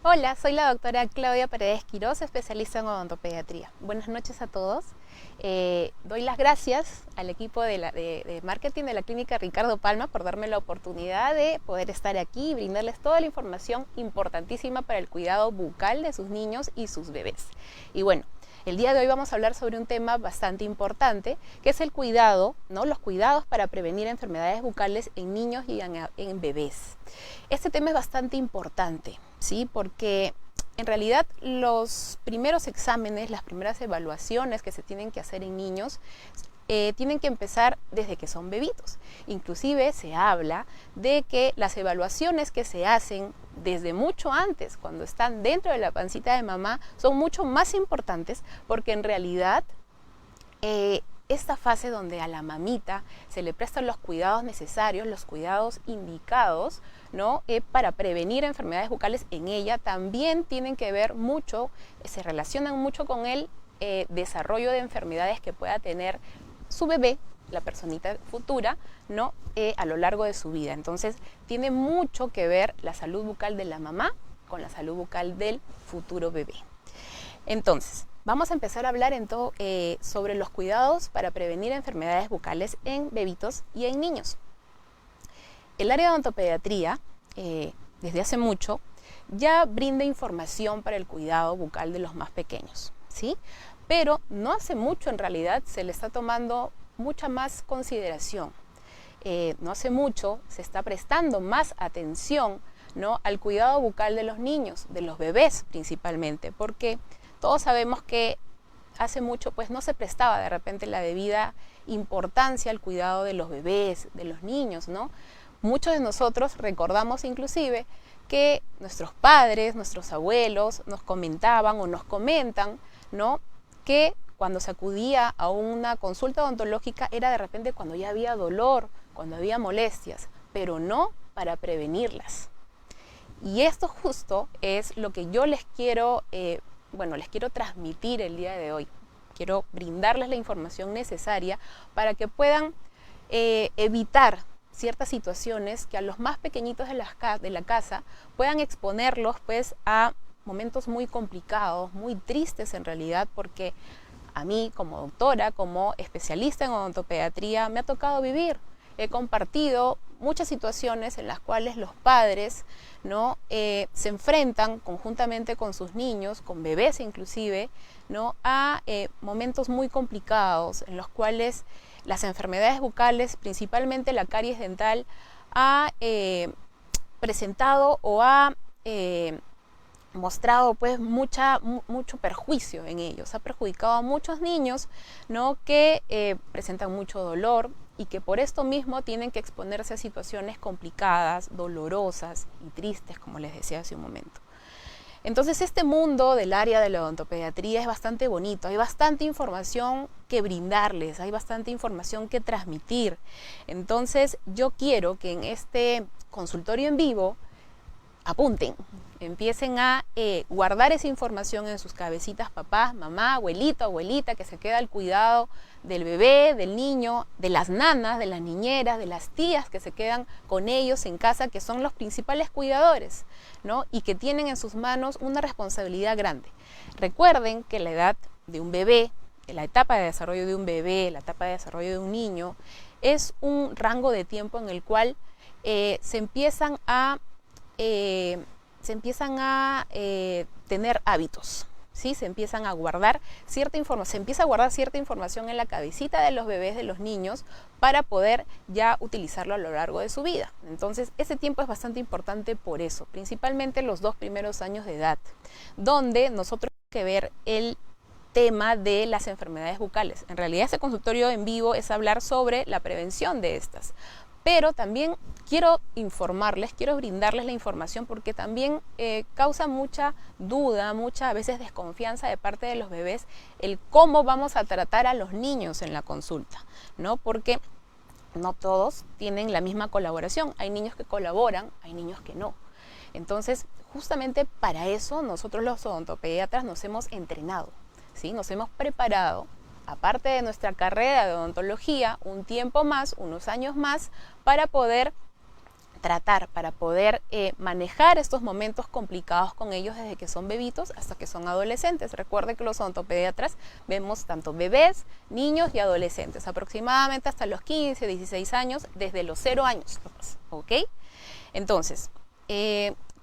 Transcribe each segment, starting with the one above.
Hola, soy la doctora Claudia Paredes Quirós, especialista en odontopediatría. Buenas noches a todos. Doy las gracias al equipo de marketing de la Clínica Ricardo Palma por darme la oportunidad de poder estar aquí y brindarles toda la información importantísima para el cuidado bucal de sus niños y sus bebés. Y bueno, el día de hoy vamos a hablar sobre un tema bastante importante, que es el cuidado, ¿no? Los cuidados para prevenir enfermedades bucales en niños y en bebés. Este tema es bastante importante, ¿sí? Porque en realidad los primeros exámenes, las primeras evaluaciones que se tienen que hacer en niños tienen que empezar desde que son bebitos. Inclusive se habla de que las evaluaciones que se hacen desde mucho antes, cuando están dentro de la pancita de mamá, son mucho más importantes porque en realidad esta fase donde a la mamita se le prestan los cuidados necesarios, los cuidados indicados, ¿no? Para prevenir enfermedades bucales en ella, también tienen que ver mucho, se relacionan mucho con el desarrollo de enfermedades que pueda tener su bebé, la personita futura, ¿no? A lo largo de su vida. Entonces, tiene mucho que ver la salud bucal de la mamá con la salud bucal del futuro bebé. Entonces, vamos a empezar a hablar sobre los cuidados para prevenir enfermedades bucales en bebitos y en niños. El área de odontopediatría, desde hace mucho, ya brinda información para el cuidado bucal de los más pequeños, ¿sí? Pero no hace mucho en realidad se le está tomando mucha más consideración. No hace mucho se está prestando más atención, ¿no? Al cuidado bucal de los niños, de los bebés principalmente, porque todos sabemos que hace mucho pues no se prestaba de repente la debida importancia al cuidado de los bebés, de los niños, ¿no? Muchos de nosotros recordamos inclusive que nuestros padres, nuestros abuelos nos comentaban o nos comentan, ¿no? Que cuando se acudía a una consulta odontológica era de repente cuando ya había dolor, cuando había molestias, pero no para prevenirlas. Y esto justo es lo que yo les quiero transmitir el día de hoy. Quiero brindarles la información necesaria para que puedan evitar ciertas situaciones que a los más pequeñitos de la casa puedan exponerlos pues a momentos muy complicados, muy tristes en realidad, porque a mí como doctora, como especialista en odontopediatría, me ha tocado vivir. He compartido muchas situaciones en las cuales los padres, ¿no? Se enfrentan conjuntamente con sus niños, con bebés inclusive, ¿no? A momentos muy complicados en los cuales las enfermedades bucales, principalmente la caries dental, ha presentado o ha mostrado pues mucho perjuicio en ellos, ha perjudicado a muchos niños, ¿no? Que presentan mucho dolor y que por esto mismo tienen que exponerse a situaciones complicadas, dolorosas y tristes, como les decía hace un momento. Entonces este mundo del área de la odontopediatría es bastante bonito, hay bastante información que brindarles, hay bastante información que transmitir. Entonces yo quiero que en este consultorio en vivo apunten, empiecen a guardar esa información en sus cabecitas, papá, mamá, abuelito, abuelita, que se queda al cuidado del bebé, del niño, de las nanas, de las niñeras, de las tías que se quedan con ellos en casa, que son los principales cuidadores, ¿no? Y que tienen en sus manos una responsabilidad grande. Recuerden que la edad de un bebé, la etapa de desarrollo de un bebé, la etapa de desarrollo de un niño, es un rango de tiempo en el cual se empiezan a tener hábitos, ¿sí? Se empiezan a guardar cierta información, se empieza a guardar cierta información en la cabecita de los bebés, de los niños, para poder ya utilizarlo a lo largo de su vida. Entonces, ese tiempo es bastante importante por eso, principalmente los 2 primeros años de edad, donde nosotros tenemos que ver el tema de las enfermedades bucales. En realidad, este consultorio en vivo es hablar sobre la prevención de estas. Pero también quiero informarles, quiero brindarles la información porque también causa mucha duda, mucha a veces desconfianza de parte de los bebés el cómo vamos a tratar a los niños en la consulta, ¿no? Porque no todos tienen la misma colaboración. Hay niños que colaboran, hay niños que no. Entonces, justamente para eso nosotros los odontopediatras nos hemos entrenado, ¿sí? Nos hemos preparado, aparte de nuestra carrera de odontología, un tiempo más, unos años más, para poder tratar para poder manejar estos momentos complicados con ellos desde que son bebitos hasta que son adolescentes. Recuerde que los odontopediatras vemos tanto bebés, niños y adolescentes, aproximadamente hasta los 15, 16 años, desde los 0 años, ¿ok? Entonces,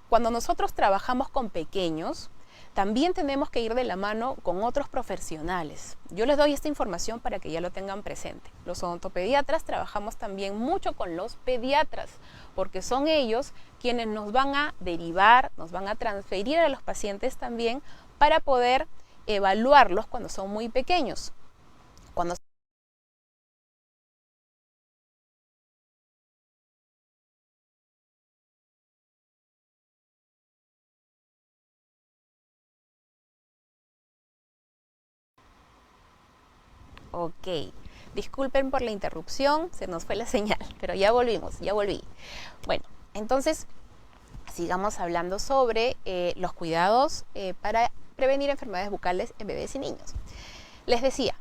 cuando nosotros trabajamos con pequeños, también tenemos que ir de la mano con otros profesionales. Yo les doy esta información para que ya lo tengan presente. Los odontopediatras trabajamos también mucho con los pediatras, porque son ellos quienes nos van a derivar, nos van a transferir a los pacientes también para poder evaluarlos cuando son muy pequeños. Ok, disculpen por la interrupción, se nos fue la señal, pero ya volvimos, ya volví. Bueno, entonces sigamos hablando sobre los cuidados para prevenir enfermedades bucales en bebés y niños. Les decía,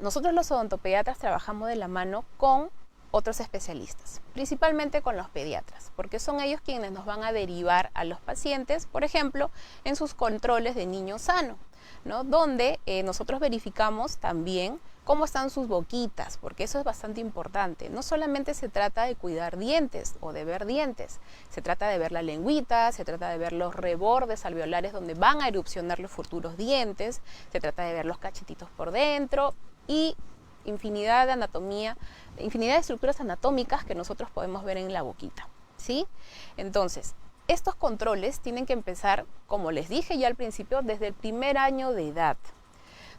nosotros los odontopediatras trabajamos de la mano con otros especialistas, principalmente con los pediatras, porque son ellos quienes nos van a derivar a los pacientes, por ejemplo, en sus controles de niño sano, ¿no? Donde nosotros verificamos también cómo están sus boquitas, porque eso es bastante importante. No solamente se trata de cuidar dientes o de ver dientes, se trata de ver la lengüita, se trata de ver los rebordes alveolares donde van a erupcionar los futuros dientes, se trata de ver los cachetitos por dentro y infinidad de anatomía, infinidad de estructuras anatómicas que nosotros podemos ver en la boquita, ¿sí? Entonces, estos controles tienen que empezar, como les dije ya al principio, desde el primer año de edad.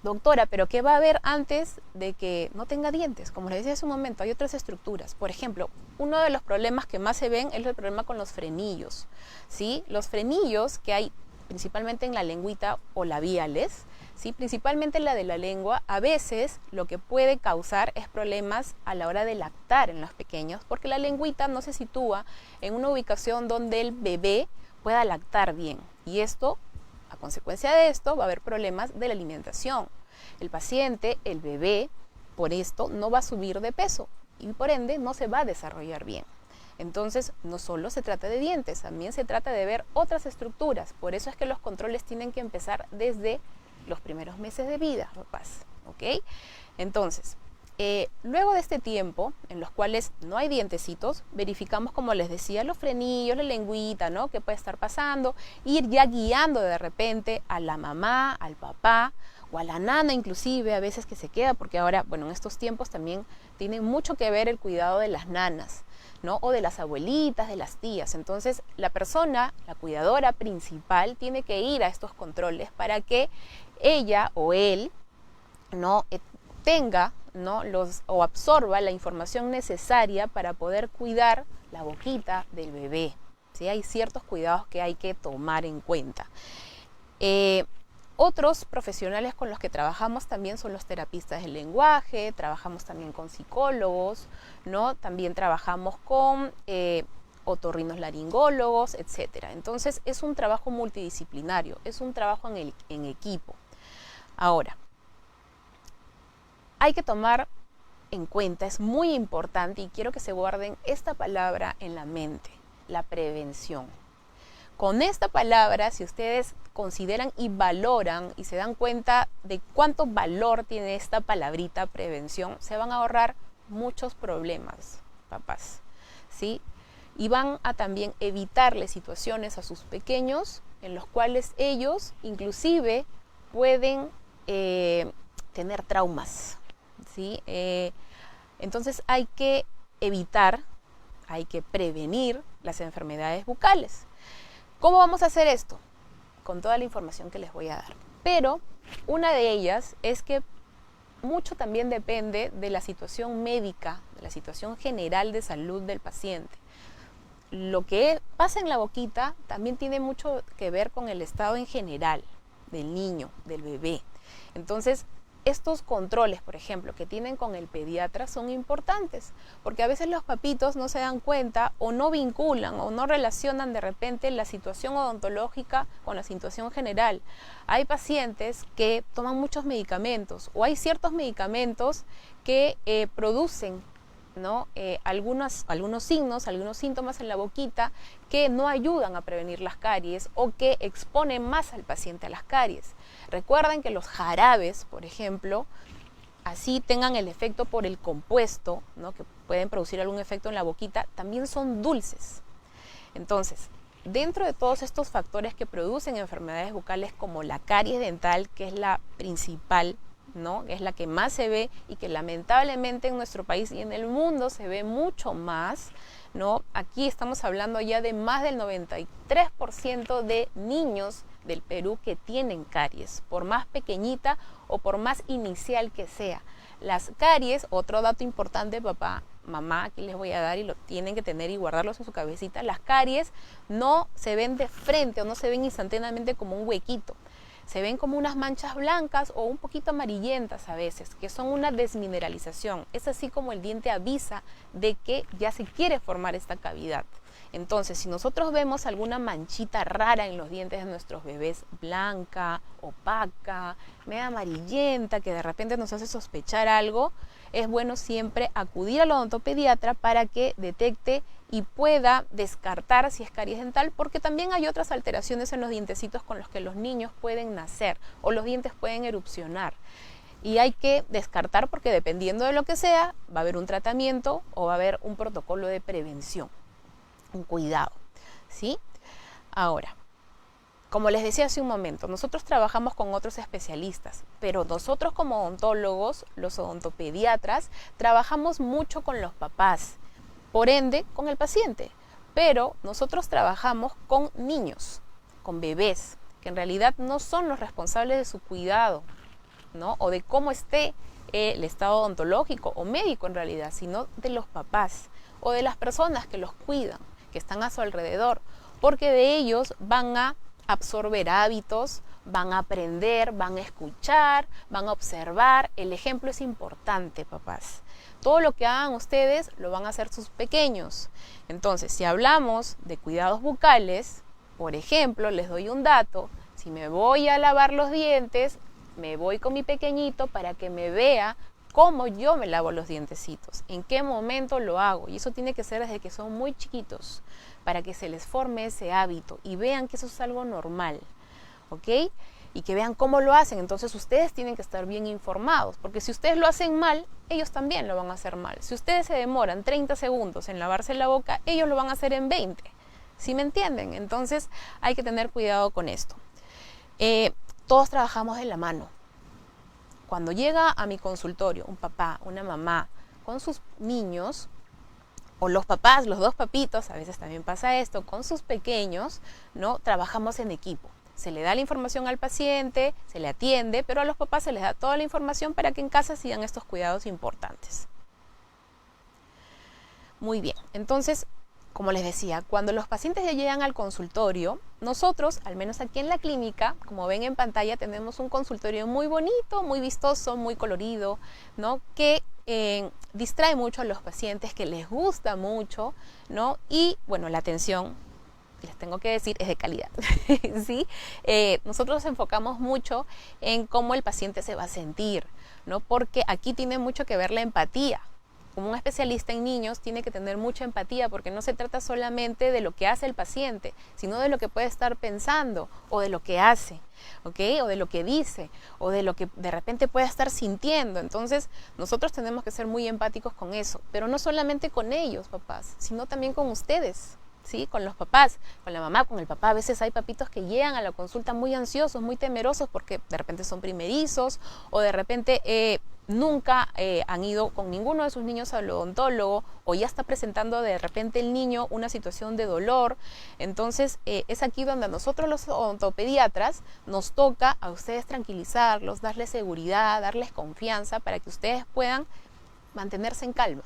Doctora, ¿pero qué va a haber antes de que no tenga dientes? Como les decía hace un momento, hay otras estructuras. Por ejemplo, uno de los problemas que más se ven es el problema con los frenillos, ¿sí? Los frenillos que hay principalmente en la lengüita o labiales, ¿sí? Principalmente la de la lengua, a veces lo que puede causar es problemas a la hora de lactar en los pequeños, porque la lengüita no se sitúa en una ubicación donde el bebé pueda lactar bien. Y esto, a consecuencia de esto, va a haber problemas de la alimentación. El paciente, el bebé, por esto no va a subir de peso y por ende no se va a desarrollar bien. Entonces, no solo se trata de dientes, también se trata de ver otras estructuras. Por eso es que los controles tienen que empezar desde los primeros meses de vida, papás, ¿ok? Entonces, luego de este tiempo, en los cuales no hay dientecitos, verificamos, como les decía, los frenillos, la lengüita, ¿no? ¿Qué puede estar pasando? Ir ya guiando de repente a la mamá, al papá o a la nana inclusive, a veces que se queda, porque ahora, bueno, en estos tiempos también tiene mucho que ver el cuidado de las nanas, ¿no? O de las abuelitas, de las tías. Entonces, la persona, la cuidadora principal, tiene que ir a estos controles para que ella o él, ¿no? tenga, ¿no? o absorba la información necesaria para poder cuidar la boquita del bebé, ¿sí? Hay ciertos cuidados que hay que tomar en cuenta. Otros profesionales con los que trabajamos también son los terapistas del lenguaje, trabajamos también con psicólogos, ¿no? También trabajamos con otorrinos laringólogos, etc. Entonces es un trabajo multidisciplinario, es un trabajo en equipo. Ahora, hay que tomar en cuenta, es muy importante y quiero que se guarden esta palabra en la mente, la prevención. Con esta palabra, si ustedes consideran y valoran y se dan cuenta de cuánto valor tiene esta palabrita prevención, se van a ahorrar muchos problemas, papás, ¿sí? Y van a también evitarle situaciones a sus pequeños en los cuales ellos inclusive pueden tener traumas, ¿sí? Entonces hay que evitar, hay que prevenir las enfermedades bucales. ¿Cómo vamos a hacer esto? Con toda la información que les voy a dar. Pero una de ellas es que mucho también depende de la situación médica, de la situación general de salud del paciente. Lo que pasa en la boquita también tiene mucho que ver con el estado en general del niño, del bebé. Entonces, estos controles, por ejemplo, que tienen con el pediatra son importantes, porque a veces los papitos no se dan cuenta o no vinculan o no relacionan de repente la situación odontológica con la situación general. Hay pacientes que toman muchos medicamentos o hay ciertos medicamentos que producen ¿no? Algunos signos, algunos síntomas en la boquita que no ayudan a prevenir las caries o que exponen más al paciente a las caries. Recuerden que los jarabes, por ejemplo, así tengan el efecto por el compuesto, ¿no? Que pueden producir algún efecto en la boquita, también son dulces. Entonces, dentro de todos estos factores que producen enfermedades bucales como la caries dental, que es la principal, ¿no? Que es la que más se ve y que lamentablemente en nuestro país y en el mundo se ve mucho más, ¿no? Aquí estamos hablando ya de más del 93% de niños del Perú que tienen caries, por más pequeñita o por más inicial que sea. Las caries, otro dato importante, papá, mamá, aquí les voy a dar y lo tienen que tener y guardarlos en su cabecita, las caries no se ven de frente o no se ven instantáneamente como un huequito. Se ven como unas manchas blancas o un poquito amarillentas a veces, que son una desmineralización. Es así como el diente avisa de que ya se quiere formar esta cavidad. Entonces, si nosotros vemos alguna manchita rara en los dientes de nuestros bebés, blanca, opaca, media amarillenta, que de repente nos hace sospechar algo, es bueno siempre acudir al odontopediatra para que detecte y pueda descartar si es caries dental, porque también hay otras alteraciones en los dientecitos con los que los niños pueden nacer o los dientes pueden erupcionar. Y hay que descartar porque dependiendo de lo que sea, va a haber un tratamiento o va a haber un protocolo de prevención, un cuidado, ¿sí? Ahora, como les decía hace un momento, nosotros trabajamos con otros especialistas, pero nosotros como odontólogos, los odontopediatras, trabajamos mucho con los papás, por ende, con el paciente. Pero nosotros trabajamos con niños, con bebés, que en realidad no son los responsables de su cuidado, ¿no? O de cómo esté el estado odontológico o médico en realidad, sino de los papás o de las personas que los cuidan, que están a su alrededor, porque de ellos van a absorber hábitos, van a aprender, van a escuchar, van a observar. El ejemplo es importante, papás. Todo lo que hagan ustedes lo van a hacer sus pequeños. Entonces, si hablamos de cuidados bucales, por ejemplo, les doy un dato. Si me voy a lavar los dientes, me voy con mi pequeñito para que me vea cómo yo me lavo los dientecitos, en qué momento lo hago. Y eso tiene que ser desde que son muy chiquitos, para que se les forme ese hábito y vean que eso es algo normal, ¿ok? Y que vean cómo lo hacen. Entonces ustedes tienen que estar bien informados, porque si ustedes lo hacen mal, ellos también lo van a hacer mal. Si ustedes se demoran 30 segundos en lavarse la boca, ellos lo van a hacer en 20. ¿Sí me entienden? Entonces hay que tener cuidado con esto. Todos trabajamos de la mano. Cuando llega a mi consultorio un papá, una mamá con sus niños, o los papás, los dos papitos, a veces también pasa esto, con sus pequeños, ¿no? Trabajamos en equipo. Se le da la información al paciente, se le atiende, pero a los papás se les da toda la información para que en casa sigan estos cuidados importantes. Muy bien, entonces, como les decía, cuando los pacientes ya llegan al consultorio, nosotros, al menos aquí en la clínica, como ven en pantalla, tenemos un consultorio muy bonito, muy vistoso, muy colorido, ¿no? Que distrae mucho a los pacientes, que les gusta mucho, ¿no? Y, bueno, la atención, les tengo que decir, es de calidad, ¿sí? Nosotros nos enfocamos mucho en cómo el paciente se va a sentir, ¿no? Porque aquí tiene mucho que ver la empatía. Como un especialista en niños tiene que tener mucha empatía, porque no se trata solamente de lo que hace el paciente, sino de lo que puede estar pensando o de lo que hace, ¿ok? O de lo que dice o de lo que de repente puede estar sintiendo. Entonces nosotros tenemos que ser muy empáticos con eso, pero no solamente con ellos, papás, sino también con ustedes, ¿sí? Con los papás, con la mamá, con el papá. A veces hay papitos que llegan a la consulta muy ansiosos, muy temerosos, porque de repente son primerizos o de repente nunca han ido con ninguno de sus niños al odontólogo, o ya está presentando de repente el niño una situación de dolor. Entonces es aquí donde a nosotros los odontopediatras nos toca a ustedes tranquilizarlos, darles seguridad, darles confianza para que ustedes puedan mantenerse en calma,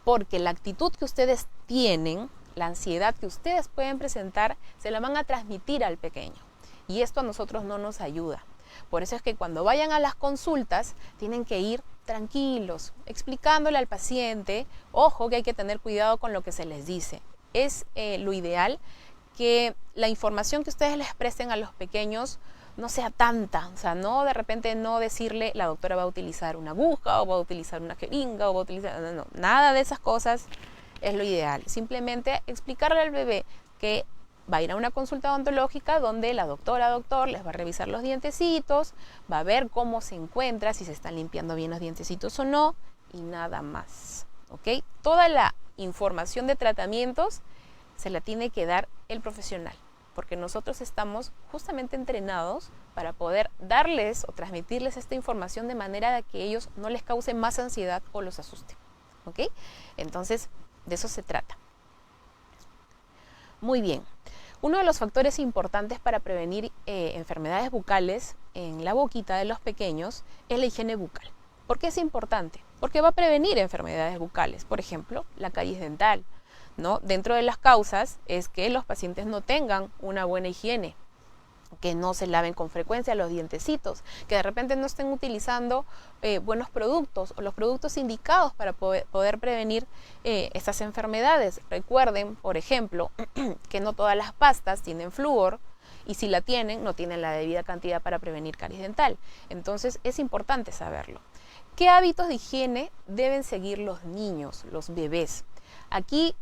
porque la actitud que ustedes tienen, la ansiedad que ustedes pueden presentar, se la van a transmitir al pequeño, y esto a nosotros no nos ayuda. Por eso es que cuando vayan a las consultas tienen que ir tranquilos, explicándole al paciente. Ojo que hay que tener cuidado con lo que se les dice. Es lo ideal que la información que ustedes les presten a los pequeños no sea tanta, o sea, no de repente no decirle la doctora va a utilizar una aguja o va a utilizar una jeringa o va a utilizar, no, nada de esas cosas es lo ideal. Simplemente explicarle al bebé que va a ir a una consulta odontológica donde la doctor les va a revisar los dientecitos, va a ver cómo se encuentra, si se están limpiando bien los dientecitos o no, y nada más, ¿ok? Toda la información de tratamientos se la tiene que dar el profesional, porque nosotros estamos justamente entrenados para poder darles o transmitirles esta información de manera de que ellos no les cause más ansiedad o los asuste, ¿ok? Entonces, de eso se trata. Muy bien. Uno de los factores importantes para prevenir enfermedades bucales en la boquita de los pequeños es la higiene bucal. ¿Por qué es importante? Porque va a prevenir enfermedades bucales, por ejemplo, la caries dental, ¿no? Dentro de las causas es que los pacientes no tengan una buena higiene, que no se laven con frecuencia los dientecitos, que de repente no estén utilizando buenos productos o los productos indicados para poder prevenir estas enfermedades. Recuerden, por ejemplo, que no todas las pastas tienen flúor y si la tienen, no tienen la debida cantidad para prevenir caries dental. Entonces es importante saberlo. ¿Qué hábitos de higiene deben seguir los niños, los bebés? Aquí,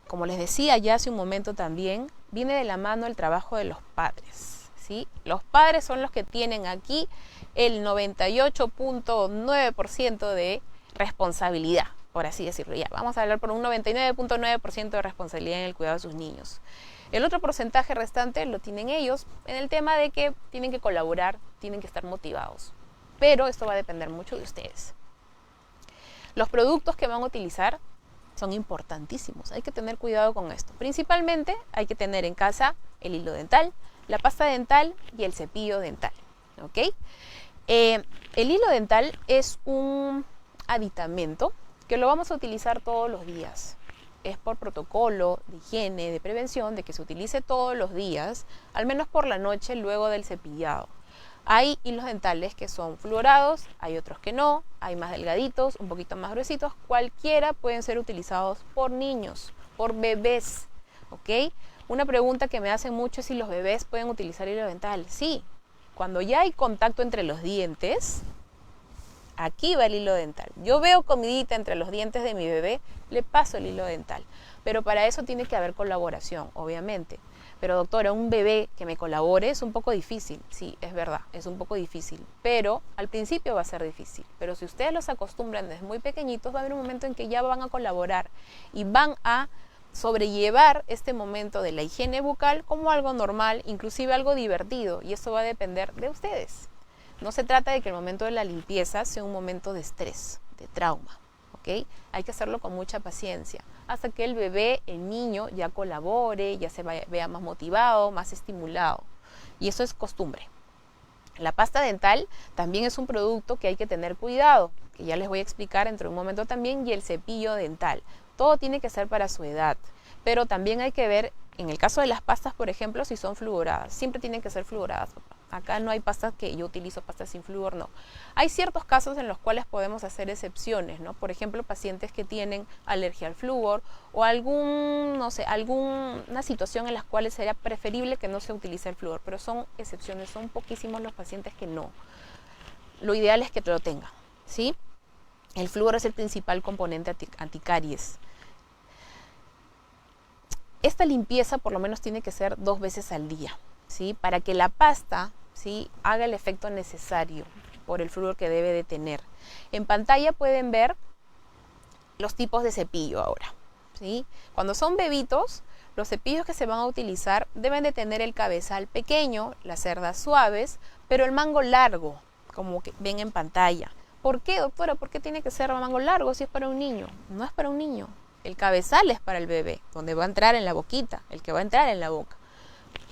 como les decía ya hace un momento también, viene de la mano el trabajo de los padres, ¿sí? Los padres son los que tienen aquí el 98.9% de responsabilidad, por así decirlo. Ya, vamos a hablar por un 99.9% de responsabilidad en el cuidado de sus niños. El otro porcentaje restante lo tienen ellos en el tema de que tienen que colaborar, tienen que estar motivados. Pero esto va a depender mucho de ustedes. Los productos que van a utilizar son importantísimos, hay que tener cuidado con esto. Principalmente hay que tener en casa el hilo dental, la pasta dental y el cepillo dental, ¿ok? El hilo dental es un aditamento que lo vamos a utilizar todos los días. Es por protocolo de higiene, de prevención, de que se utilice todos los días, al menos por la noche luego del cepillado. Hay hilos dentales que son fluorados, hay otros que no, hay más delgaditos, un poquito más gruesitos, cualquiera pueden ser utilizados por niños, por bebés, ¿ok? Una pregunta que me hacen mucho es si los bebés pueden utilizar hilo dental. Sí, cuando ya hay contacto entre los dientes, aquí va el hilo dental. Yo veo comidita entre los dientes de mi bebé, le paso el hilo dental, pero para eso tiene que haber colaboración, obviamente. Pero doctora, un bebé que me colabore es un poco difícil. Sí, es verdad, es un poco difícil. Pero al principio va a ser difícil. Pero si ustedes los acostumbran desde muy pequeñitos, va a haber un momento en que ya van a colaborar y van a sobrellevar este momento de la higiene bucal como algo normal, inclusive algo divertido. Y eso va a depender de ustedes. No se trata de que el momento de la limpieza sea un momento de estrés, de trauma. ¿Okay? Hay que hacerlo con mucha paciencia hasta que el bebé, el niño, ya colabore, ya se vea más motivado, más estimulado. Y eso es costumbre. La pasta dental también es un producto que hay que tener cuidado, que ya les voy a explicar dentro de un momento también, y el cepillo dental. Todo tiene que ser para su edad, pero también hay que ver, en el caso de las pastas, por ejemplo, si son fluoradas. Siempre tienen que ser fluoradas, papá. Acá no hay pastas que yo utilizo pastas sin flúor, no. Hay ciertos casos en los cuales podemos hacer excepciones, ¿no? Por ejemplo, pacientes que tienen alergia al flúor o alguna situación en las cuales sería preferible que no se utilice el flúor, pero son excepciones, son poquísimos los pacientes que no. Lo ideal es que lo tengan, ¿sí? El flúor es el principal componente anticaries. Esta limpieza por lo menos tiene que ser 2 veces al día, ¿sí? Para que la pasta, ¿sí?, haga el efecto necesario por el flúor que debe de tener. En pantalla pueden ver los tipos de cepillo ahora, ¿sí? Cuando son bebitos, los cepillos que se van a utilizar deben de tener el cabezal pequeño, las cerdas suaves, pero el mango largo, como que ven en pantalla. ¿Por qué, doctora? ¿Por qué tiene que ser mango largo si es para un niño? No es para un niño. El cabezal es para el bebé, donde va a entrar en la boquita, el que va a entrar en la boca.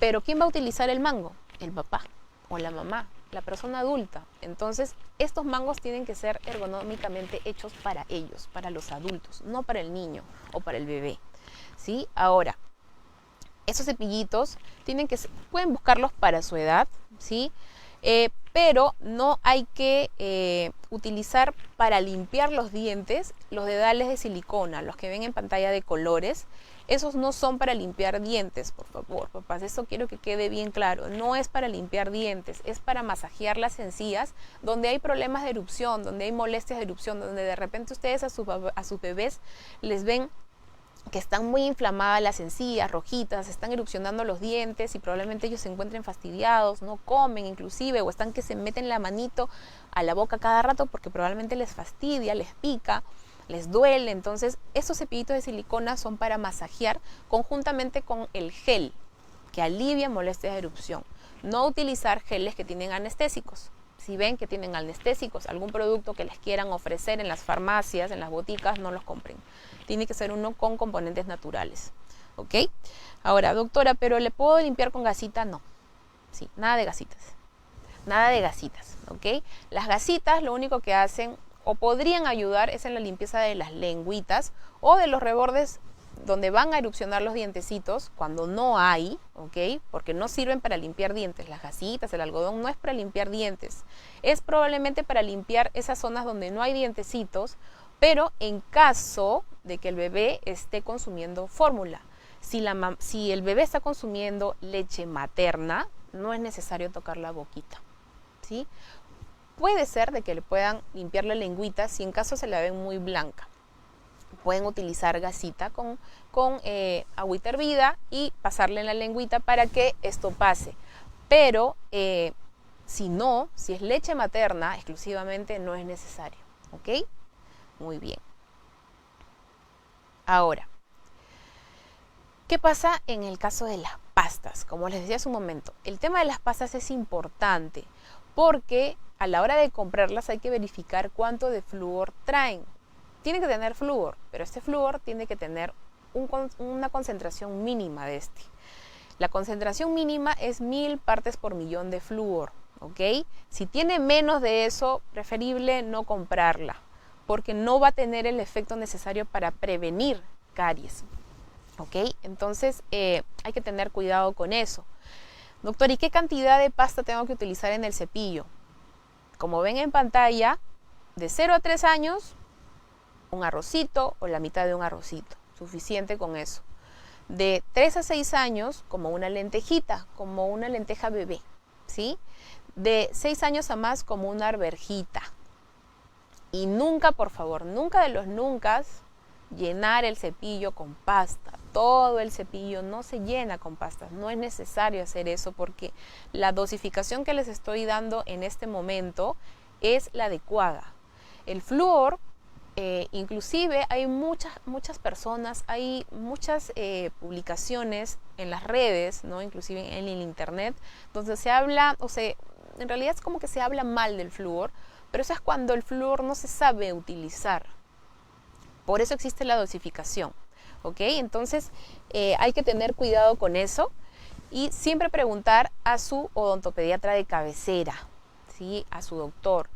Pero ¿quién va a utilizar el mango? El papá o la mamá, la persona adulta. Entonces, estos mangos tienen que ser ergonómicamente hechos para ellos, para los adultos, no para el niño o para el bebé, ¿sí? Ahora, esos cepillitos pueden buscarlos para su edad, ¿sí? pero no hay que utilizar para limpiar los dientes los dedales de silicona, los que ven en pantalla de colores. Esos no son para limpiar dientes, por favor, papás, eso quiero que quede bien claro. No es para limpiar dientes, es para masajear las encías donde hay problemas de erupción, donde hay molestias de erupción, donde de repente ustedes a sus bebés les ven que están muy inflamadas las encías, rojitas, están erupcionando los dientes y probablemente ellos se encuentren fastidiados, no comen inclusive, o están que se meten la manito a la boca cada rato porque probablemente les fastidia, les pica, les duele. Entonces esos cepillitos de silicona son para masajear conjuntamente con el gel que alivia molestias de erupción. No utilizar geles que tienen anestésicos. Si ven que tienen anestésicos, algún producto que les quieran ofrecer en las farmacias, en las boticas, no los compren. Tiene que ser uno con componentes naturales, ¿ok? Ahora, doctora, ¿pero le puedo limpiar con gasita? No, sí, nada de gasitas, ¿ok? Las gasitas lo único que hacen o podrían ayudar es en la limpieza de las lengüitas o de los rebordes donde van a erupcionar los dientecitos cuando no hay, ¿ok? Porque no sirven para limpiar dientes. Las gasitas, el algodón no es para limpiar dientes. Es probablemente para limpiar esas zonas donde no hay dientecitos, pero en caso de que el bebé esté consumiendo fórmula. Si el bebé está consumiendo leche materna, no es necesario tocar la boquita, ¿sí? Puede ser de que le puedan limpiar la lengüita si en caso se la ven muy blanca. Pueden utilizar gasita con agüita hervida y pasarle en la lengüita para que esto pase. Pero si es leche materna exclusivamente, no es necesario, ¿ok? Muy bien. Ahora, ¿qué pasa en el caso de las pastas? Como les decía hace un momento, el tema de las pastas es importante porque a la hora de comprarlas hay que verificar cuánto de flúor traen. Tiene que tener flúor, pero este flúor tiene que tener una concentración mínima de este. La concentración mínima es 1000 partes por millón de flúor, ¿ok? Si tiene menos de eso, preferible no comprarla, porque no va a tener el efecto necesario para prevenir caries, ¿ok? Entonces hay que tener cuidado con eso. Doctor, ¿y qué cantidad de pasta tengo que utilizar en el cepillo? Como ven en pantalla, de 0 a 3 años, un arrocito o la mitad de un arrocito, suficiente con eso. De 3 a 6 años, como una lentejita, como una lenteja bebé, ¿sí? De 6 años a más, como una arvejita. Y nunca, por favor, nunca de los nunca, llenar el cepillo con pasta. Todo el cepillo no se llena con pastas. No es necesario hacer eso porque la dosificación que les estoy dando en este momento es la adecuada. El flúor, inclusive hay muchas personas, hay muchas publicaciones en las redes, ¿no? Inclusive en el internet, donde se habla, en realidad es como que se habla mal del flúor, pero eso es cuando el flúor no se sabe utilizar. Por eso existe la dosificación, ¿ok? Entonces hay que tener cuidado con eso y siempre preguntar a su odontopediatra de cabecera, ¿sí? A su doctor.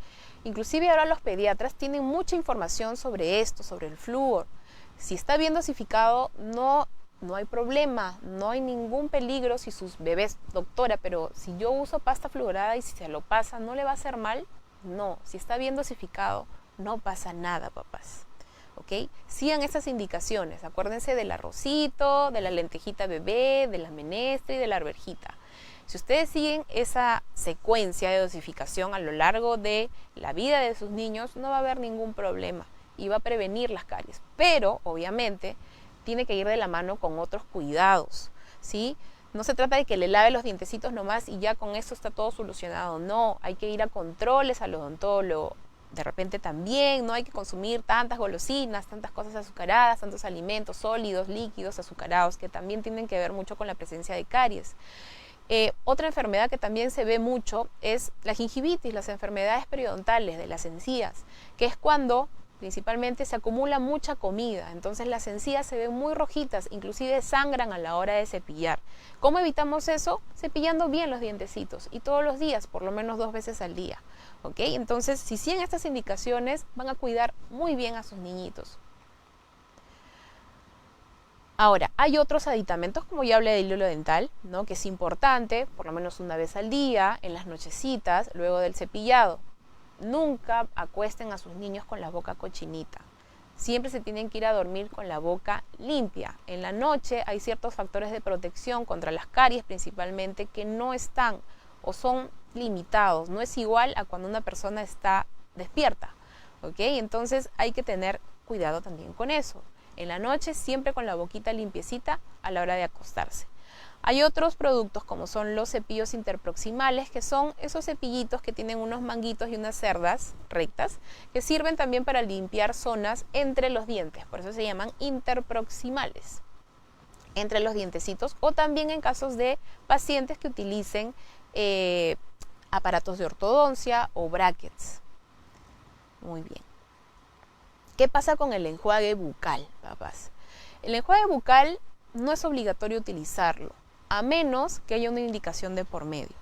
Inclusive ahora los pediatras tienen mucha información sobre esto, sobre el flúor. Si está bien dosificado, no hay problema, no hay ningún peligro si sus bebés, doctora, pero si yo uso pasta fluorada y si se lo pasa, ¿no le va a hacer mal? No, si está bien dosificado, no pasa nada, papás. ¿Ok? Sigan esas indicaciones, acuérdense del arrocito, de la lentejita bebé, de la menestra y de la arvejita. Si ustedes siguen esa secuencia de dosificación a lo largo de la vida de sus niños, no va a haber ningún problema y va a prevenir las caries. Pero, obviamente, tiene que ir de la mano con otros cuidados, ¿sí? No se trata de que le lave los dientecitos nomás y ya con eso está todo solucionado. No, hay que ir a controles al odontólogo. De repente también no hay que consumir tantas golosinas, tantas cosas azucaradas, tantos alimentos sólidos, líquidos, azucarados, que también tienen que ver mucho con la presencia de caries. Otra enfermedad que también se ve mucho es la gingivitis, las enfermedades periodontales de las encías, que es cuando principalmente se acumula mucha comida, entonces las encías se ven muy rojitas, inclusive sangran a la hora de cepillar. ¿Cómo evitamos eso? Cepillando bien los dientecitos y todos los días, por lo menos 2 veces al día, ¿ok? Entonces, si siguen estas indicaciones, van a cuidar muy bien a sus niñitos. Ahora, hay otros aditamentos, como ya hablé del hilo dental, ¿no? Que es importante, por lo menos una vez al día, en las nochecitas, luego del cepillado. Nunca acuesten a sus niños con la boca cochinita. Siempre se tienen que ir a dormir con la boca limpia. En la noche hay ciertos factores de protección contra las caries principalmente que no están o son limitados. No es igual a cuando una persona está despierta, ¿ok? Entonces hay que tener cuidado también con eso. En la noche siempre con la boquita limpiecita a la hora de acostarse. Hay otros productos como son los cepillos interproximales, que son esos cepillitos que tienen unos manguitos y unas cerdas rectas, que sirven también para limpiar zonas entre los dientes, por eso se llaman interproximales, entre los dientecitos, o también en casos de pacientes que utilicen aparatos de ortodoncia o brackets. Muy bien. ¿Qué pasa con el enjuague bucal, papás? El enjuague bucal no es obligatorio utilizarlo, a menos que haya una indicación de por medio.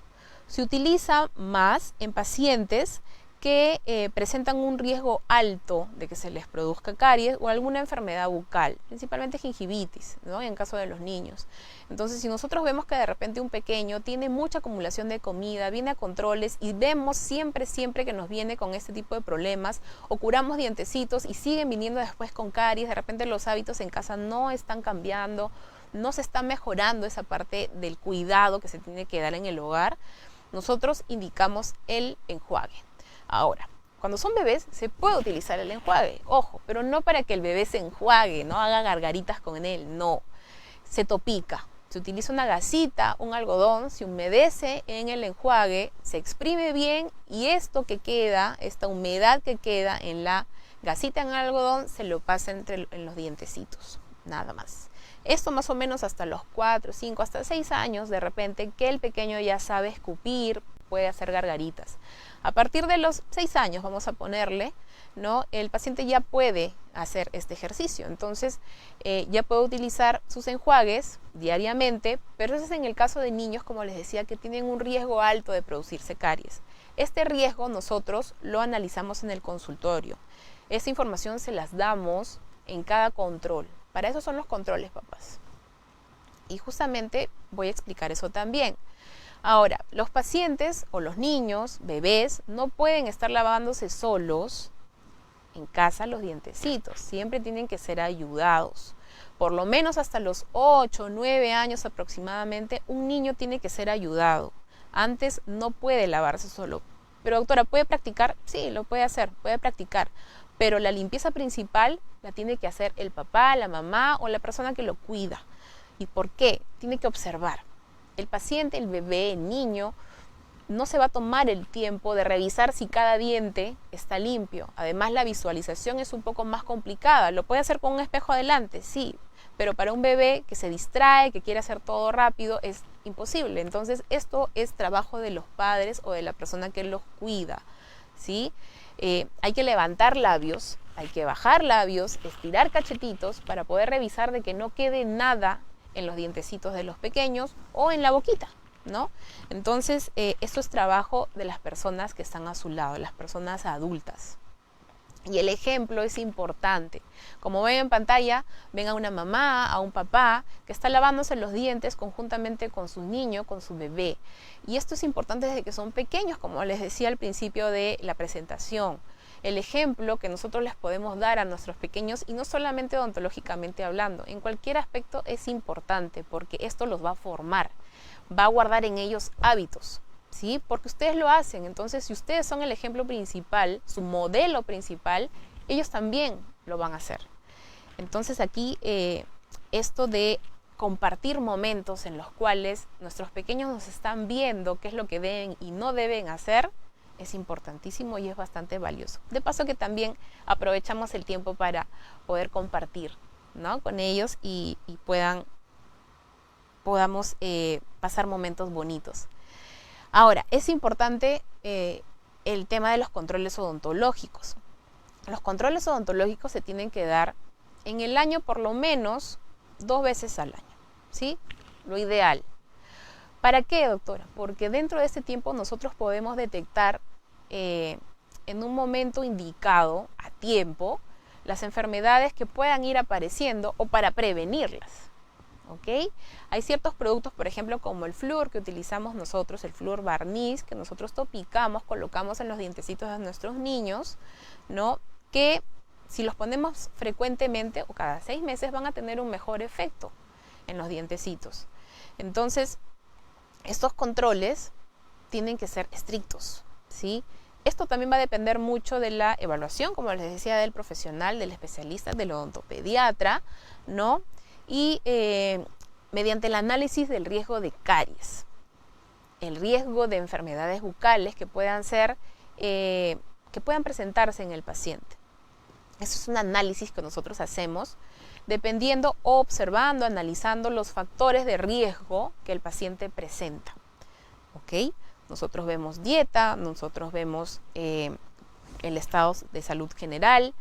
Se utiliza más en pacientes que presentan un riesgo alto de que se les produzca caries o alguna enfermedad bucal, principalmente gingivitis, ¿no? En caso de los niños. Entonces, si nosotros vemos que de repente un pequeño tiene mucha acumulación de comida, viene a controles y vemos siempre que nos viene con este tipo de problemas, o curamos dientecitos y siguen viniendo después con caries, de repente los hábitos en casa no están cambiando, no se está mejorando esa parte del cuidado que se tiene que dar en el hogar, nosotros indicamos el enjuague. Ahora, cuando son bebés se puede utilizar el enjuague, ojo, pero no para que el bebé se enjuague, no haga gargaritas con él, no. Se topica, se utiliza una gasita, un algodón, se humedece en el enjuague, se exprime bien y esto que queda, esta humedad que queda en la gasita en el algodón, se lo pasa en los dientecitos, nada más. Esto más o menos hasta los 4, 5, hasta 6 años, de repente, que el pequeño ya sabe escupir, puede hacer gargaritas. A partir de los 6 años, vamos a ponerle, ¿no? El paciente ya puede hacer este ejercicio. Entonces, ya puede utilizar sus enjuagues diariamente, pero eso es en el caso de niños, como les decía, que tienen un riesgo alto de producirse caries. Este riesgo nosotros lo analizamos en el consultorio. Esta información se las damos en cada control. Para eso son los controles, papás. Y justamente voy a explicar eso también. Ahora, los pacientes o los niños, bebés, no pueden estar lavándose solos en casa los dientecitos. Siempre tienen que ser ayudados. Por lo menos hasta los 8 o 9 años aproximadamente, un niño tiene que ser ayudado. Antes no puede lavarse solo. Pero doctora, ¿puede practicar? Sí, lo puede hacer, puede practicar. Pero la limpieza principal la tiene que hacer el papá, la mamá o la persona que lo cuida. ¿Y por qué? Tiene que observar. El paciente, el bebé, el niño, no se va a tomar el tiempo de revisar si cada diente está limpio. Además, la visualización es un poco más complicada. Lo puede hacer con un espejo adelante, sí, pero para un bebé que se distrae, que quiere hacer todo rápido, es imposible. Entonces, esto es trabajo de los padres o de la persona que los cuida, ¿sí? Hay que levantar labios, hay que bajar labios, estirar cachetitos para poder revisar de que no quede nada en los dientecitos de los pequeños o en la boquita, ¿no? Entonces, esto es trabajo de las personas que están a su lado, las personas adultas. Y el ejemplo es importante. Como ven en pantalla, ven a una mamá, a un papá que está lavándose los dientes conjuntamente con su niño, con su bebé. Y esto es importante desde que son pequeños, como les decía al principio de la presentación. El ejemplo que nosotros les podemos dar a nuestros pequeños, y no solamente odontológicamente hablando, en cualquier aspecto es importante porque esto los va a formar, va a guardar en ellos hábitos, ¿sí? Porque ustedes lo hacen. Entonces, si ustedes son el ejemplo principal, su modelo principal, ellos también lo van a hacer. Entonces aquí esto de compartir momentos en los cuales nuestros pequeños nos están viendo qué es lo que deben y no deben hacer, es importantísimo y es bastante valioso. De paso que también aprovechamos el tiempo para poder compartir, ¿no? Con ellos y podamos pasar momentos bonitos. Ahora, es importante el tema de los controles odontológicos. Los controles odontológicos se tienen que dar en el año por lo menos 2 veces al año, ¿sí? Lo ideal. ¿Para qué, doctora? Porque dentro de este tiempo nosotros podemos detectar en un momento indicado, a tiempo, las enfermedades que puedan ir apareciendo o para prevenirlas. ¿Ok? Hay ciertos productos, por ejemplo, como el flúor que utilizamos nosotros, el flúor barniz, que nosotros topicamos, colocamos en los dientecitos de nuestros niños, ¿no? Que si los ponemos frecuentemente o cada 6 meses van a tener un mejor efecto en los dientecitos. Entonces, estos controles tienen que ser estrictos, ¿sí? Esto también va a depender mucho de la evaluación, como les decía, del profesional, del especialista, del odontopediatra, ¿no? Y mediante el análisis del riesgo de caries, el riesgo de enfermedades bucales que puedan presentarse en el paciente. Eso es un análisis que nosotros hacemos dependiendo o observando, analizando los factores de riesgo que el paciente presenta. ¿Ok? Nosotros vemos dieta, nosotros vemos el estado de salud general,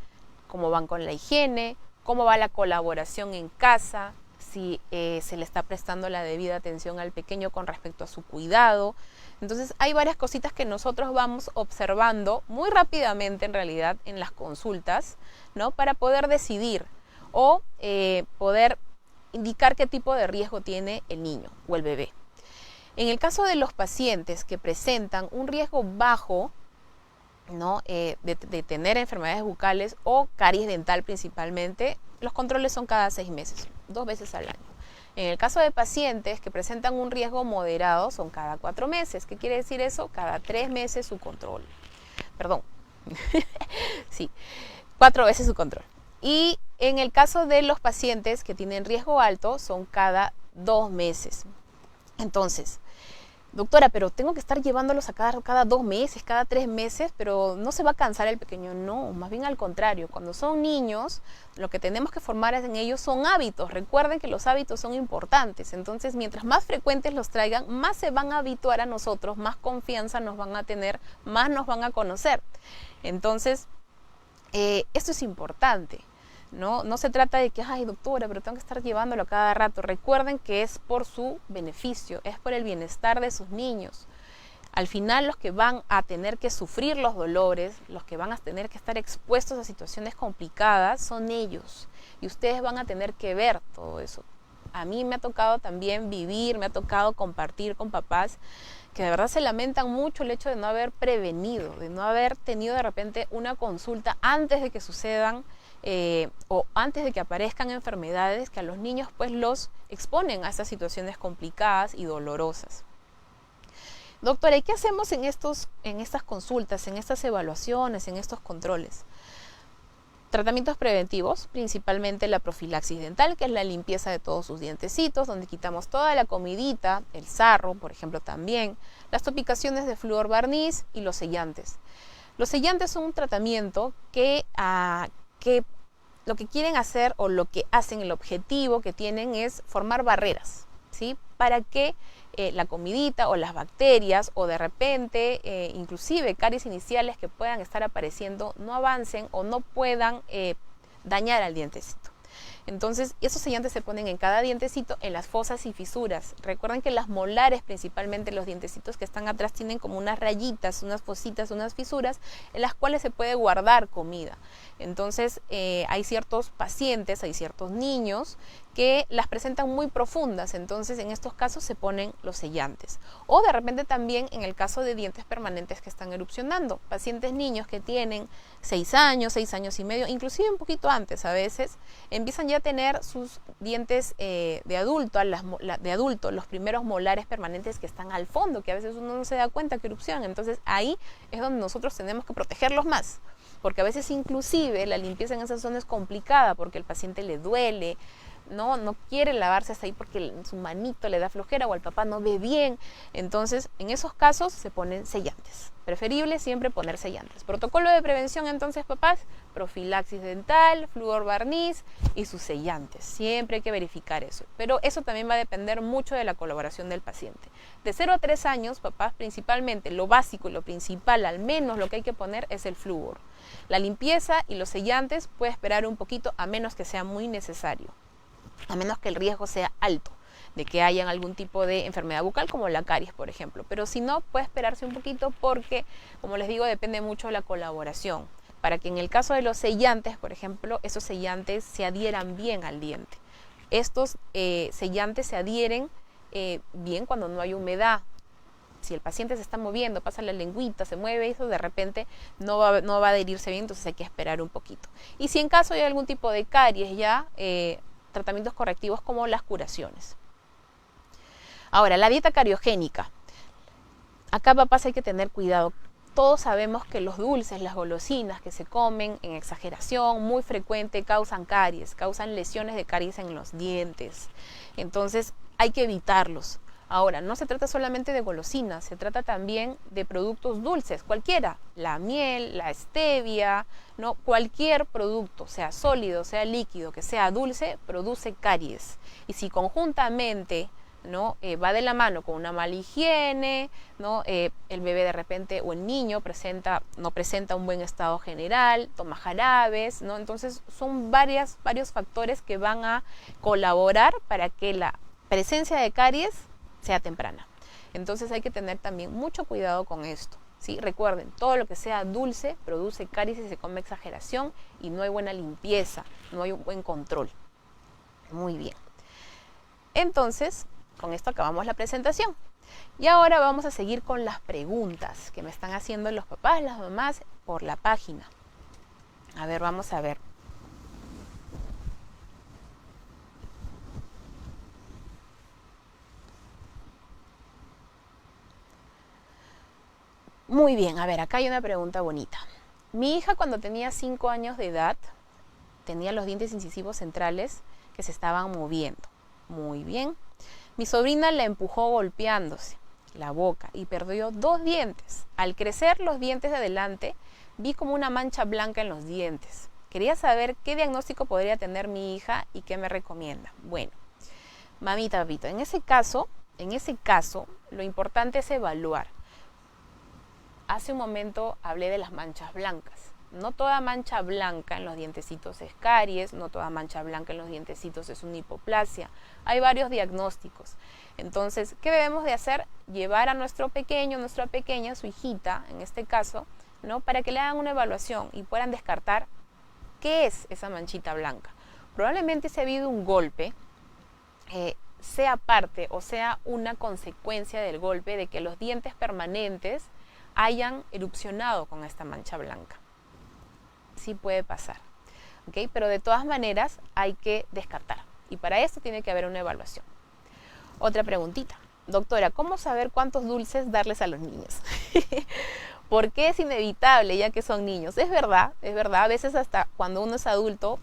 cómo van con la higiene, cómo va la colaboración en casa, si se le está prestando la debida atención al pequeño con respecto a su cuidado. Entonces hay varias cositas que nosotros vamos observando muy rápidamente en realidad en las consultas, ¿no? Para poder decidir o poder indicar qué tipo de riesgo tiene el niño o el bebé. En el caso de los pacientes que presentan un riesgo bajo, ¿no? de tener enfermedades bucales o caries dental principalmente, los controles son cada 6 meses, 2 veces al año. En el caso de pacientes que presentan un riesgo moderado, son cada 4 meses. ¿Qué quiere decir eso? Cada 3 meses su control. Perdón. Sí, 4 veces su control. Y en el caso de los pacientes que tienen riesgo alto, son cada 2 meses. Entonces, doctora, pero tengo que estar llevándolos a cada 2 meses, cada 3 meses, pero no se va a cansar el pequeño. No, más bien al contrario. Cuando son niños, lo que tenemos que formar en ellos son hábitos. Recuerden que los hábitos son importantes. Entonces, mientras más frecuentes los traigan, más se van a habituar a nosotros, más confianza nos van a tener, más nos van a conocer. Entonces, esto es importante. No se trata de que, ay doctora, pero tengo que estar llevándolo cada rato. Recuerden que es por su beneficio, es por el bienestar de sus niños. Al final los que van a tener que sufrir los dolores, los que van a tener que estar expuestos a situaciones complicadas son ellos. Y ustedes van a tener que ver todo eso. A mí me ha tocado también vivir, me ha tocado compartir con papás que de verdad se lamentan mucho el hecho de no haber prevenido, de no haber tenido de repente una consulta antes de que sucedan o antes de que aparezcan enfermedades que a los niños pues los exponen a estas situaciones complicadas y dolorosas. Doctora, ¿y qué hacemos en estas consultas, en estas evaluaciones, en estos controles? Tratamientos preventivos, principalmente la profilaxis dental, que es la limpieza de todos sus dientecitos, donde quitamos toda la comidita, el sarro, por ejemplo, también, las topicaciones de flúor barniz y los sellantes. Los sellantes son un tratamiento que lo que quieren hacer o lo que hacen, el objetivo que tienen es formar barreras, ¿sí? Para que la comidita o las bacterias o de repente inclusive caries iniciales que puedan estar apareciendo no avancen o no puedan dañar al dientecito. Entonces, esos sellantes se ponen en cada dientecito, en las fosas y fisuras. Recuerden que las molares, principalmente los dientecitos que están atrás, tienen como unas rayitas, unas fositas, unas fisuras, en las cuales se puede guardar comida. Entonces, hay ciertos pacientes, hay ciertos niños que las presentan muy profundas, entonces en estos casos se ponen los sellantes. O de repente también en el caso de dientes permanentes que están erupcionando, pacientes niños que tienen 6 años, 6 años y medio, inclusive un poquito antes a veces, empiezan ya a tener sus dientes de adulto, los primeros molares permanentes que están al fondo, que a veces uno no se da cuenta que erupcionan. Entonces ahí es donde nosotros tenemos que protegerlos más, porque a veces inclusive la limpieza en esa zona es complicada porque el paciente le duele, no quiere lavarse hasta ahí porque su manito le da flojera o el papá no ve bien. Entonces, en esos casos se ponen sellantes. Preferible siempre poner sellantes. Protocolo de prevención, entonces, papás, profilaxis dental, flúor barniz y sus sellantes. Siempre hay que verificar eso. Pero eso también va a depender mucho de la colaboración del paciente. De 0 a 3 años, papás, principalmente lo básico y lo principal, al menos lo que hay que poner es el flúor. La limpieza y los sellantes puede esperar un poquito, a menos que sea muy necesario. A menos que el riesgo sea alto de que haya algún tipo de enfermedad bucal como la caries, por ejemplo. Pero si no, puede esperarse un poquito porque, como les digo, depende mucho de la colaboración para que en el caso de los sellantes, por ejemplo, esos sellantes se adhieran bien al diente. Estos sellantes se adhieren bien cuando no hay humedad. Si el paciente se está moviendo, pasa la lengüita, se mueve, eso de repente no va a adherirse bien, entonces hay que esperar un poquito. Y si en caso hay algún tipo de caries ya, tratamientos correctivos como las curaciones. Ahora, la dieta cariogénica. Acá, papás, hay que tener cuidado. Todos sabemos que los dulces, las golosinas que se comen en exageración muy frecuente causan caries, causan lesiones de caries en los dientes. Entonces hay que evitarlos. Ahora, no se trata solamente de golosinas, se trata también de productos dulces, cualquiera. La miel, la stevia, ¿no? Cualquier producto, sea sólido, sea líquido, que sea dulce, produce caries. Y si conjuntamente, ¿no? Va de la mano con una mala higiene, ¿no? El bebé de repente o el niño no presenta un buen estado general, toma jarabes, ¿no? Entonces son varios factores que van a colaborar para que la presencia de caries sea temprana. Entonces hay que tener también mucho cuidado con esto, ¿sí? Recuerden, todo lo que sea dulce produce caries si se come exageración y no hay buena limpieza, no hay un buen control. Muy bien. Entonces, con esto acabamos la presentación. Y ahora vamos a seguir con las preguntas que me están haciendo los papás, las mamás por la página. A ver, vamos a ver. Muy bien, a ver, acá hay una pregunta bonita. Mi hija cuando tenía 5 años de edad tenía los dientes incisivos centrales que se estaban moviendo. Muy bien. Mi sobrina la empujó golpeándose la boca y perdió 2 dientes. Al crecer los dientes de adelante, vi como una mancha blanca en los dientes. Quería saber qué diagnóstico podría tener mi hija y qué me recomienda. Bueno, mamita, papito, en ese caso, lo importante es evaluar. Hace un momento hablé de las manchas blancas. No toda mancha blanca en los dientecitos es caries, no toda mancha blanca en los dientecitos es una hipoplasia. Hay varios diagnósticos. Entonces, ¿qué debemos de hacer? Llevar a nuestro pequeño, nuestra pequeña, su hijita, en este caso, ¿no? Para que le hagan una evaluación y puedan descartar qué es esa manchita blanca. Probablemente si ha habido un golpe, sea parte o sea una consecuencia del golpe de que los dientes permanentes hayan erupcionado con esta mancha blanca. Sí puede pasar, ¿ok? Pero de todas maneras hay que descartar y para esto tiene que haber una evaluación. Otra preguntita. Doctora, ¿cómo saber cuántos dulces darles a los niños? ¿Por qué es inevitable ya que son niños? Es verdad, a veces hasta cuando uno es adulto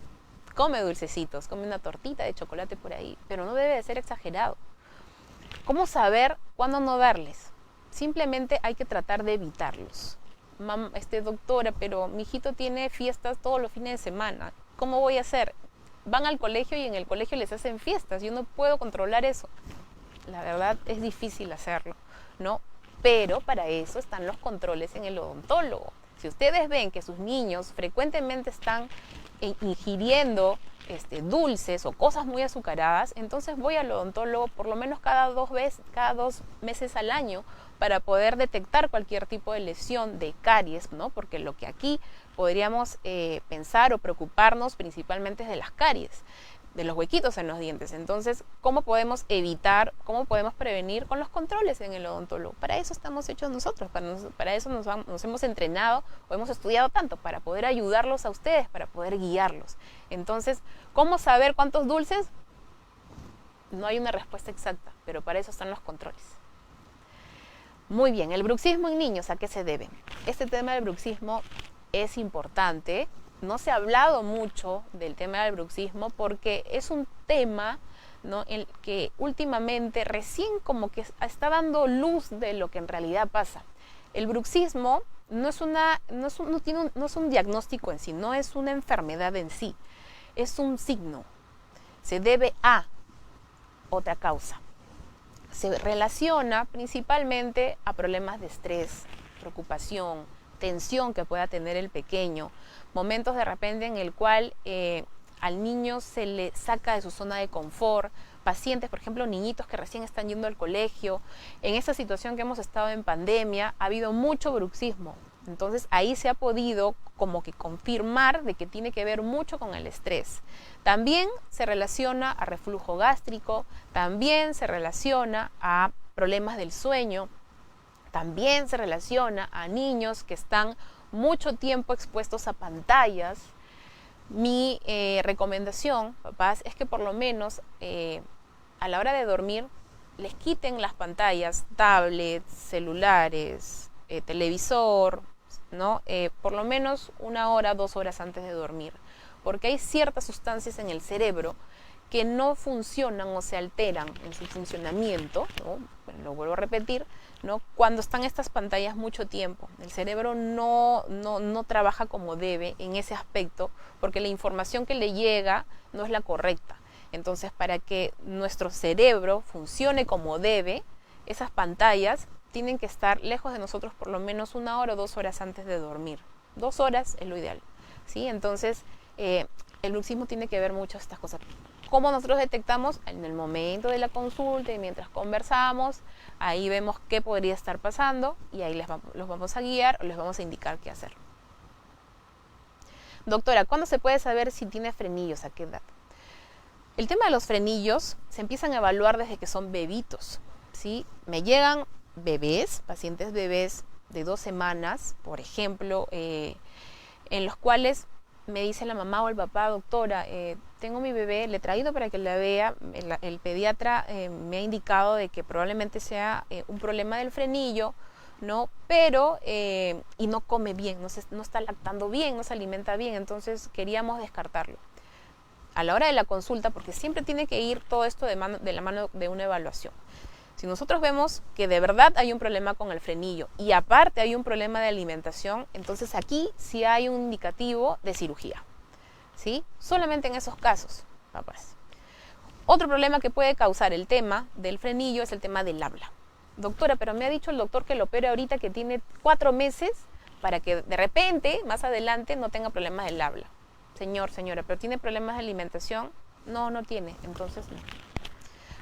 come dulcecitos, come una tortita de chocolate por ahí, pero no debe de ser exagerado. ¿Cómo saber cuándo no darles? Simplemente hay que tratar de evitarlos. Doctora, pero mi hijito tiene fiestas todos los fines de semana. ¿Cómo voy a hacer? Van al colegio y en el colegio les hacen fiestas. Yo no puedo controlar eso. La verdad es difícil hacerlo, ¿no? Pero para eso están los controles en el odontólogo. Si ustedes ven que sus niños frecuentemente están ingiriendo dulces o cosas muy azucaradas, entonces voy al odontólogo por lo menos cada 2 meses al año para poder detectar cualquier tipo de lesión de caries, ¿no? Porque lo que aquí podríamos pensar o preocuparnos principalmente es de las caries, de los huequitos en los dientes. Entonces, ¿cómo podemos evitar, cómo podemos prevenir con los controles en el odontólogo? Para eso estamos hechos nosotros, para eso nos hemos entrenado o hemos estudiado tanto, para poder ayudarlos a ustedes, para poder guiarlos. Entonces, ¿cómo saber cuántos dulces? No hay una respuesta exacta, pero para eso están los controles. Muy bien, el bruxismo en niños, ¿a qué se debe? Este tema del bruxismo es importante. No se ha hablado mucho del tema del bruxismo porque es un tema, ¿no?, en que últimamente recién como que está dando luz de lo que en realidad pasa. El bruxismo no es un diagnóstico en sí, no es una enfermedad en sí, es un signo. Se debe a otra causa. Se relaciona principalmente a problemas de estrés, preocupación, tensión que pueda tener el pequeño, momentos de repente en el cual al niño se le saca de su zona de confort, pacientes, por ejemplo, niñitos que recién están yendo al colegio. En esta situación que hemos estado en pandemia, ha habido mucho bruxismo, Entonces ahí se ha podido como que confirmar de que tiene que ver mucho con el estrés. También se relaciona a reflujo gástrico, también se relaciona a problemas del sueño, también se relaciona a niños que están mucho tiempo expuestos a pantallas. Mi recomendación, papás, es que por lo menos a la hora de dormir les quiten las pantallas, tablets, celulares, televisor, ¿no? Por lo menos 1 hora, 2 horas antes de dormir, porque hay ciertas sustancias en el cerebro que no funcionan o se alteran en su funcionamiento, ¿no? Bueno, lo vuelvo a repetir, ¿no? Cuando están estas pantallas mucho tiempo, el cerebro no trabaja como debe en ese aspecto, porque la información que le llega no es la correcta. Entonces, para que nuestro cerebro funcione como debe, esas pantallas tienen que estar lejos de nosotros por lo menos 1 hora o 2 horas antes de dormir. 2 horas es lo ideal, ¿sí? Entonces, el bruxismo tiene que ver mucho estas cosas. ¿Cómo nosotros detectamos? En el momento de la consulta y mientras conversamos, ahí vemos qué podría estar pasando y ahí los vamos a guiar o les vamos a indicar qué hacer. Doctora, ¿cuándo se puede saber si tiene frenillos? ¿A qué edad? El tema de los frenillos se empiezan a evaluar desde que son bebitos, ¿sí? Me llegan bebés, pacientes bebés de 2 semanas, por ejemplo, en los cuales me dice la mamá o el papá, doctora, tengo mi bebé, le he traído para que la vea, el pediatra me ha indicado de que probablemente sea un problema del frenillo, ¿no? Pero, y no come bien, no está lactando bien, no se alimenta bien, entonces queríamos descartarlo. A la hora de la consulta, porque siempre tiene que ir todo esto de la mano de una evaluación. Si nosotros vemos que de verdad hay un problema con el frenillo y aparte hay un problema de alimentación, entonces aquí sí hay un indicativo de cirugía, ¿sí? Solamente en esos casos, papás. Otro problema que puede causar el tema del frenillo es el tema del habla. Doctora, pero me ha dicho el doctor que lo opere ahorita, que tiene 4 meses para que de repente, más adelante, no tenga problemas del habla. Señor, señora, ¿pero tiene problemas de alimentación? No, no tiene, entonces no.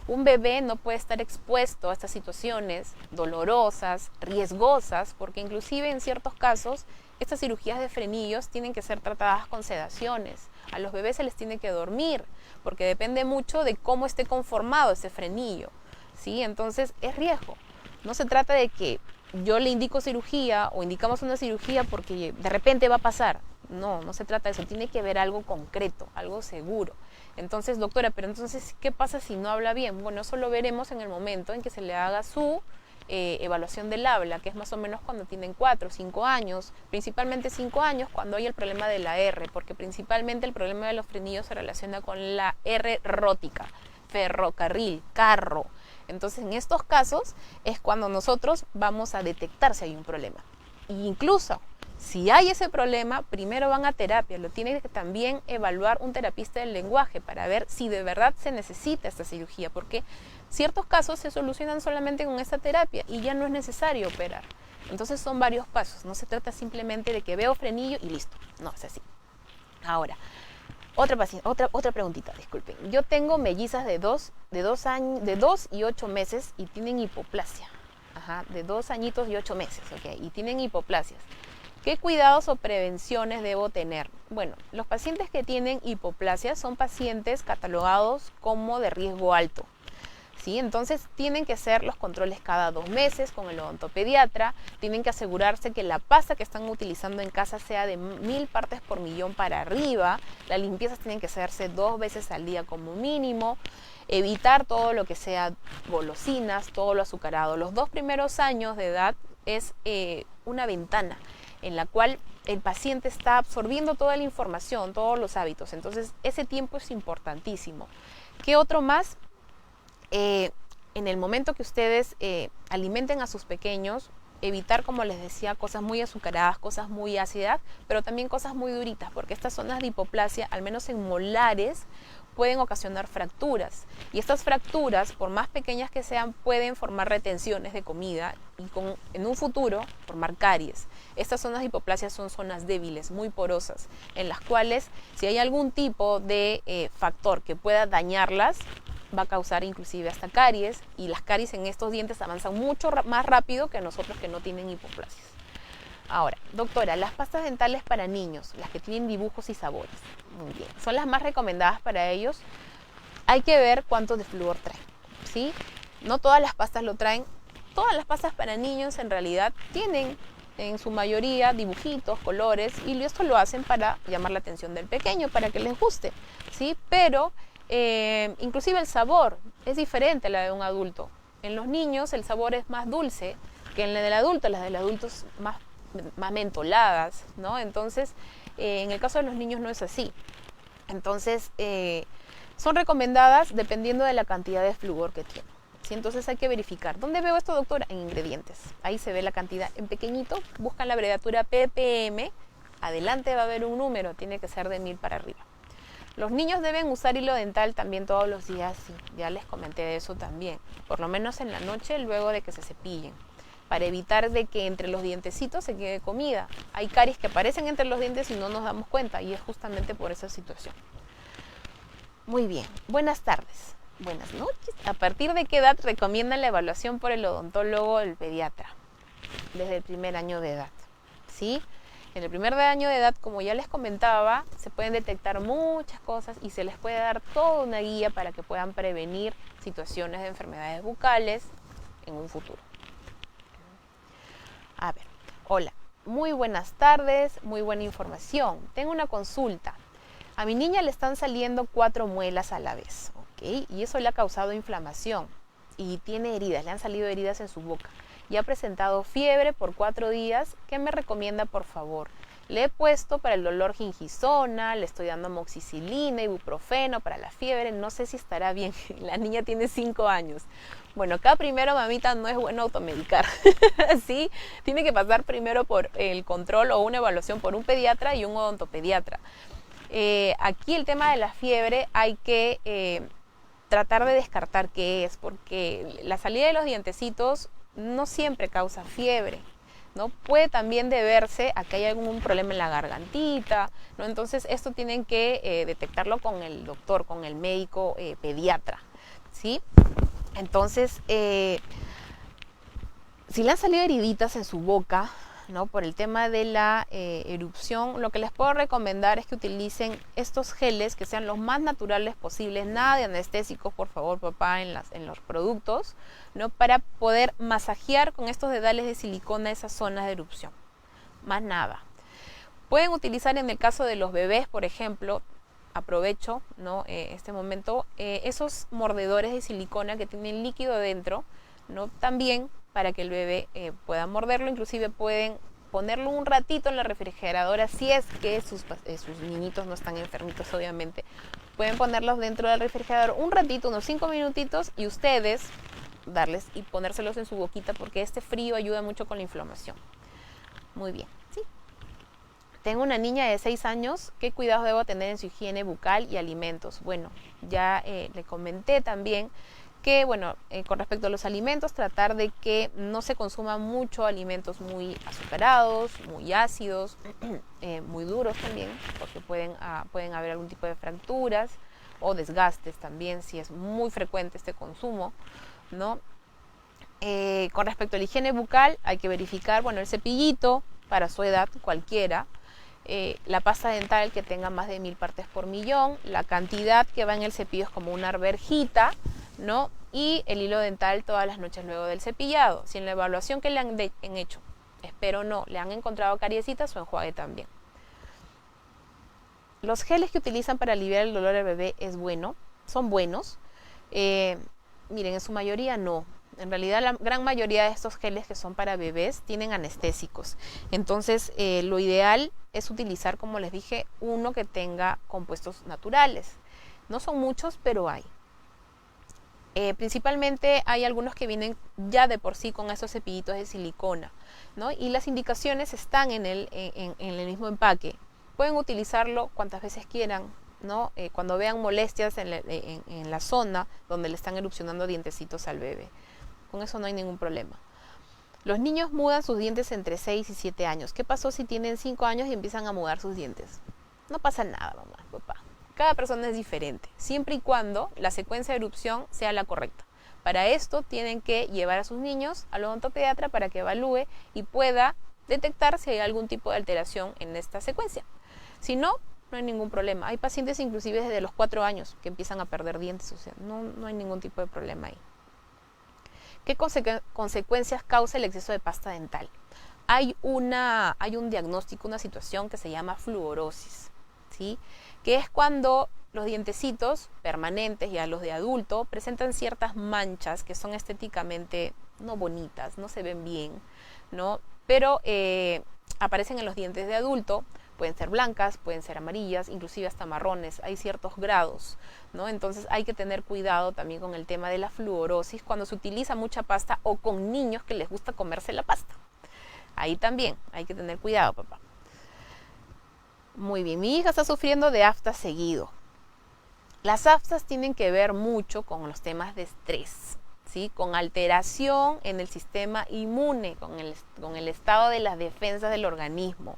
Un bebé no puede estar expuesto a estas situaciones dolorosas, riesgosas, porque inclusive en ciertos casos estas cirugías de frenillos tienen que ser tratadas con sedaciones. A los bebés se les tiene que dormir, porque depende mucho de cómo esté conformado ese frenillo, ¿sí? Entonces es riesgo. No se trata de que yo le indico cirugía o indicamos una cirugía porque de repente va a pasar. No, no se trata de eso. Tiene que haber algo concreto, algo seguro. Entonces, doctora, pero entonces, ¿qué pasa si no habla bien? Bueno, eso lo veremos en el momento en que se le haga su evaluación del habla, que es más o menos cuando tienen 4 o 5 años, principalmente 5 años, cuando hay el problema de la R, porque principalmente el problema de los frenillos se relaciona con la R rótica, ferrocarril, carro. Entonces, en estos casos es cuando nosotros vamos a detectar si hay un problema. E incluso, si hay ese problema, primero van a terapia. Lo tiene que también evaluar un terapista del lenguaje para ver si de verdad se necesita esta cirugía, porque ciertos casos se solucionan solamente con esta terapia y ya no es necesario operar. Entonces son varios pasos. No se trata simplemente de que veo frenillo y listo. No, es así. Ahora, otra preguntita, disculpen. Yo tengo mellizas de 2 y 8 meses y tienen hipoplasia. Ajá, de 2 añitos y 8 meses, ¿ok? Y tienen hipoplasias. ¿Qué cuidados o prevenciones debo tener? Bueno, los pacientes que tienen hipoplasia son pacientes catalogados como de riesgo alto, ¿sí? Entonces tienen que hacer los controles cada 2 meses con el odontopediatra, tienen que asegurarse que la pasta que están utilizando en casa sea de 1000 partes por millón para arriba, las limpiezas tienen que hacerse 2 veces al día como mínimo, evitar todo lo que sea golosinas, todo lo azucarado. Los 2 primeros años de edad es una ventana en la cual el paciente está absorbiendo toda la información, todos los hábitos. Entonces, ese tiempo es importantísimo. ¿Qué otro más? En el momento que ustedes alimenten a sus pequeños, evitar, como les decía, cosas muy azucaradas, cosas muy ácidas, pero también cosas muy duritas, porque estas zonas de hipoplasia, al menos en molares, pueden ocasionar fracturas. Y estas fracturas, por más pequeñas que sean, pueden formar retenciones de comida y en un futuro formar caries. Estas zonas de hipoplasia son zonas débiles, muy porosas, en las cuales si hay algún tipo de factor que pueda dañarlas, va a causar inclusive hasta caries, y las caries en estos dientes avanzan mucho más rápido que nosotros que no tienen hipoplasias. Ahora, doctora, las pastas dentales para niños, las que tienen dibujos y sabores, muy bien, son las más recomendadas para ellos. Hay que ver cuánto de flúor traen, ¿sí? No todas las pastas lo traen. Todas las pastas para niños en realidad tienen en su mayoría dibujitos, colores, y esto lo hacen para llamar la atención del pequeño, para que les guste, ¿sí? Pero inclusive el sabor es diferente a la de un adulto. En los niños el sabor es más dulce que en la del adulto, las del adulto más mentoladas, ¿no? Entonces, en el caso de los niños no es así. Entonces, son recomendadas dependiendo de la cantidad de flúor que tienen. ¿Sí? Entonces hay que verificar. ¿Dónde veo esto, doctora? En ingredientes. Ahí se ve la cantidad en pequeñito. Buscan la abreviatura ppm. Adelante va a haber un número. Tiene que ser de 1000 para arriba. Los niños deben usar hilo dental también todos los días. Sí, ya les comenté de eso también. Por lo menos en la noche luego de que se cepillen. Para evitar de que entre los dientecitos se quede comida. Hay caries que aparecen entre los dientes y no nos damos cuenta. Y es justamente por esa situación. Muy bien. Buenas tardes. Buenas noches. ¿A partir de qué edad recomiendan la evaluación por el odontólogo o el pediatra? Desde el primer año de edad. ¿Sí? En el primer año de edad, como ya les comentaba, se pueden detectar muchas cosas y se les puede dar toda una guía para que puedan prevenir situaciones de enfermedades bucales en un futuro. A ver, hola. Muy buenas tardes, muy buena información. Tengo una consulta. A mi niña le están saliendo 4 muelas a la vez. Y eso le ha causado inflamación y tiene heridas, le han salido heridas en su boca y ha presentado fiebre por 4 días. ¿Qué me recomienda, por favor? Le he puesto para el dolor gingisona, le estoy dando amoxicilina, ibuprofeno para la fiebre, no sé si estará bien. La niña tiene 5 años. Bueno, acá primero, mamita, no es bueno automedicar. Sí, tiene que pasar primero por el control o una evaluación por un pediatra y un odontopediatra. Aquí el tema de la fiebre hay que tratar de descartar qué es, porque la salida de los dientecitos no siempre causa fiebre, ¿no? Puede también deberse a que hay algún problema en la gargantita, ¿no? Entonces esto tienen que detectarlo con el doctor, con el médico pediatra, ¿sí? Entonces, si le han salido heriditas en su boca, ¿no? Por el tema de la erupción, lo que les puedo recomendar es que utilicen estos geles que sean los más naturales posibles, nada de anestésicos, por favor, papá, en los productos, ¿no? Para poder masajear con estos dedales de silicona esas zonas de erupción, más nada. Pueden utilizar en el caso de los bebés, por ejemplo, aprovecho, ¿no? Este momento, esos mordedores de silicona que tienen líquido dentro, ¿no? También para que el bebé pueda morderlo, inclusive pueden ponerlo un ratito en la refrigeradora si es que sus niñitos no están enfermitos, obviamente. Pueden ponerlos dentro del refrigerador un ratito, unos 5 minutitos, y ustedes darles y ponérselos en su boquita porque este frío ayuda mucho con la inflamación. Muy bien, ¿sí? Tengo una niña de 6 años, ¿qué cuidados debo tener en su higiene bucal y alimentos? Bueno, ya le comenté también que, bueno, con respecto a los alimentos, tratar de que no se consuman mucho alimentos muy azucarados, muy ácidos, muy duros también, porque pueden haber algún tipo de fracturas o desgastes también si es muy frecuente este consumo, ¿no? Con respecto a la higiene bucal, hay que verificar, bueno, el cepillito para su edad, cualquiera, la pasta dental que tenga más de 1000 partes por millón, la cantidad que va en el cepillo es como una arvejita, ¿no? Y el hilo dental todas las noches luego del cepillado. Si en la evaluación que le han hecho, espero no, le han encontrado cariecitas, o enjuague también. Los geles que utilizan para aliviar el dolor del bebé son buenos. Miren, en su mayoría no. En realidad la gran mayoría de estos geles que son para bebés tienen anestésicos. Entonces lo ideal es utilizar, como les dije, uno que tenga compuestos naturales. No son muchos, pero hay. Principalmente hay algunos que vienen ya de por sí con esos cepillitos de silicona, ¿no? Y las indicaciones están en el mismo empaque. Pueden utilizarlo cuantas veces quieran, ¿no? Cuando vean molestias en la zona donde le están erupcionando dientecitos al bebé. Con eso no hay ningún problema. Los niños mudan sus dientes entre 6 y 7 años. ¿Qué pasó si tienen 5 años y empiezan a mudar sus dientes? No pasa nada, mamá, papá. Cada persona es diferente, siempre y cuando la secuencia de erupción sea la correcta. Para esto tienen que llevar a sus niños al odontopediatra para que evalúe y pueda detectar si hay algún tipo de alteración en esta secuencia. Si no, no hay ningún problema. Hay pacientes inclusive desde los 4 años que empiezan a perder dientes, o sea, no hay ningún tipo de problema ahí. ¿Qué consecuencias causa el exceso de pasta dental? Hay un diagnóstico, una situación que se llama fluorosis, ¿sí? Que es cuando los dientecitos permanentes, ya los de adulto, presentan ciertas manchas que son estéticamente no bonitas, no se ven bien, ¿no? Pero aparecen en los dientes de adulto, pueden ser blancas, pueden ser amarillas, inclusive hasta marrones, hay ciertos grados, ¿no? Entonces hay que tener cuidado también con el tema de la fluorosis cuando se utiliza mucha pasta o con niños que les gusta comerse la pasta. Ahí también hay que tener cuidado, papá. Muy bien, mi hija está sufriendo de aftas seguido. Las aftas tienen que ver mucho con los temas de estrés, ¿sí? Con alteración en el sistema inmune, con el estado de las defensas del organismo.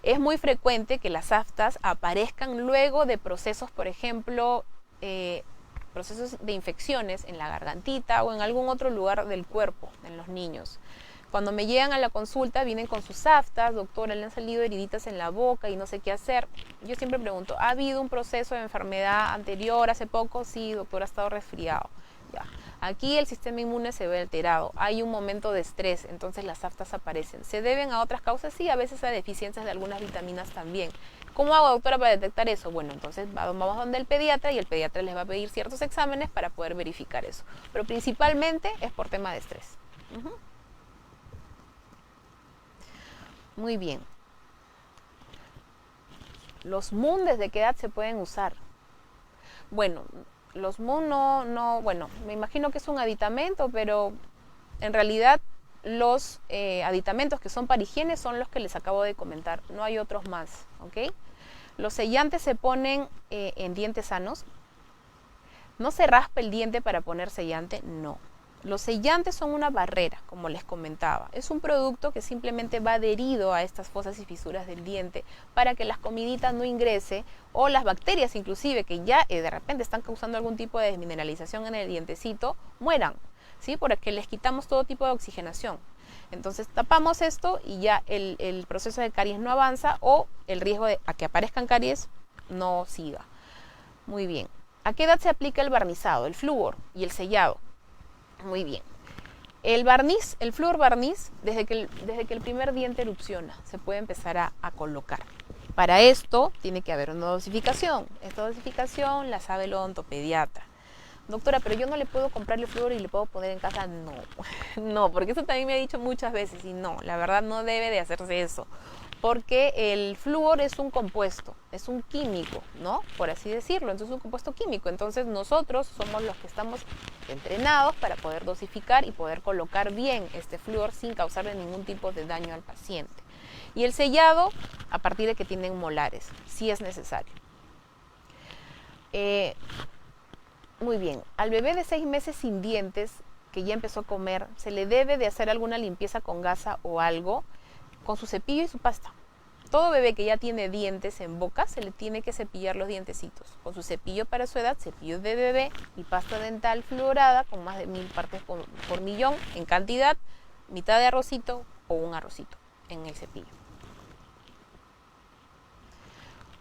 Es muy frecuente que las aftas aparezcan luego de procesos, por ejemplo, procesos de infecciones en la gargantita o en algún otro lugar del cuerpo en los niños. Cuando me llegan a la consulta vienen con sus aftas, doctora, le han salido heriditas en la boca y no sé qué hacer. Yo siempre pregunto, ¿ha habido un proceso de enfermedad anterior hace poco? Sí, doctora, ha estado resfriado. Ya. Aquí el sistema inmune se ve alterado, hay un momento de estrés, entonces las aftas aparecen. ¿Se deben a otras causas? Sí, a veces a deficiencias de algunas vitaminas también. ¿Cómo hago, doctora, para detectar eso? Bueno, entonces vamos donde el pediatra y el pediatra les va a pedir ciertos exámenes para poder verificar eso. Pero principalmente es por tema de estrés. Muy bien. ¿Los MUN desde qué edad se pueden usar? Bueno, los MUN bueno, me imagino que es un aditamento, pero en realidad los aditamentos que son para higiene son los que les acabo de comentar, no hay otros más, ¿ok? Los sellantes se ponen en dientes sanos. ¿No se raspa el diente para poner sellante? No. Los sellantes son una barrera, como les comentaba. Es un producto que simplemente va adherido a estas fosas y fisuras del diente para que las comiditas no ingrese o las bacterias inclusive que ya de repente están causando algún tipo de desmineralización en el dientecito, mueran, ¿sí? Porque les quitamos todo tipo de oxigenación. Entonces tapamos esto y ya el proceso de caries no avanza o el riesgo de a que aparezcan caries no siga. Muy bien. ¿A qué edad se aplica el barnizado, el flúor y el sellado? Muy bien. El barniz, el flúor barniz, desde que el primer diente erupciona, se puede empezar a colocar. Para esto tiene que haber una dosificación. Esta dosificación la sabe el odontopediatra. Doctora, pero yo no le puedo comprar el flúor y le puedo poner en casa. No, no, porque eso también me ha dicho muchas veces y no, la verdad no debe de hacerse eso. Porque el flúor es un compuesto, es un químico, ¿no? Por así decirlo, entonces es un compuesto químico. Entonces nosotros somos los que estamos entrenados para poder dosificar y poder colocar bien este flúor sin causarle ningún tipo de daño al paciente. Y el sellado, a partir de que tienen molares, si es necesario. Muy bien, al bebé de 6 meses sin dientes, que ya empezó a comer, ¿se le debe de hacer alguna limpieza con gasa o algo? Con su cepillo y su pasta. Todo bebé que ya tiene dientes en boca se le tiene que cepillar los dientecitos. Con su cepillo para su edad, cepillo de bebé y pasta dental fluorada con más de 1000 partes por millón en cantidad, mitad de arrocito o un arrocito en el cepillo.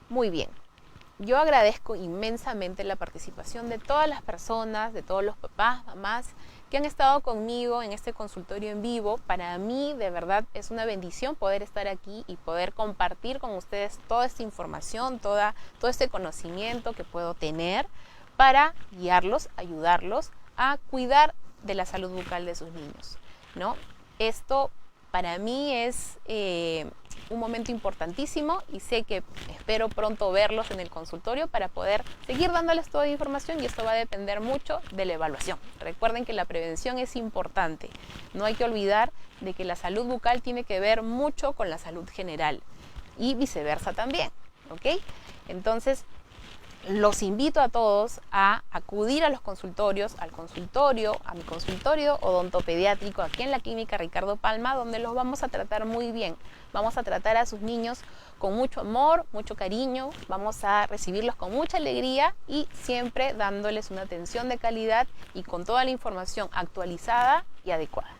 Muy bien. Yo agradezco inmensamente la participación de todas las personas, de todos los papás, mamás, que han estado conmigo en este consultorio en vivo. Para mí, de verdad, es una bendición poder estar aquí y poder compartir con ustedes toda esta información, todo este conocimiento que puedo tener para guiarlos, ayudarlos a cuidar de la salud bucal de sus niños, ¿no? Esto para mí es un momento importantísimo y sé que espero pronto verlos en el consultorio para poder seguir dándoles toda la información, y esto va a depender mucho de la evaluación. Recuerden que la prevención es importante. No hay que olvidar de que la salud bucal tiene que ver mucho con la salud general y viceversa también, ¿ok? Entonces, los invito a todos a acudir a los consultorios, a mi consultorio odontopediátrico aquí en la Clínica Ricardo Palma, donde los vamos a tratar muy bien. Vamos a tratar a sus niños con mucho amor, mucho cariño, vamos a recibirlos con mucha alegría y siempre dándoles una atención de calidad y con toda la información actualizada y adecuada.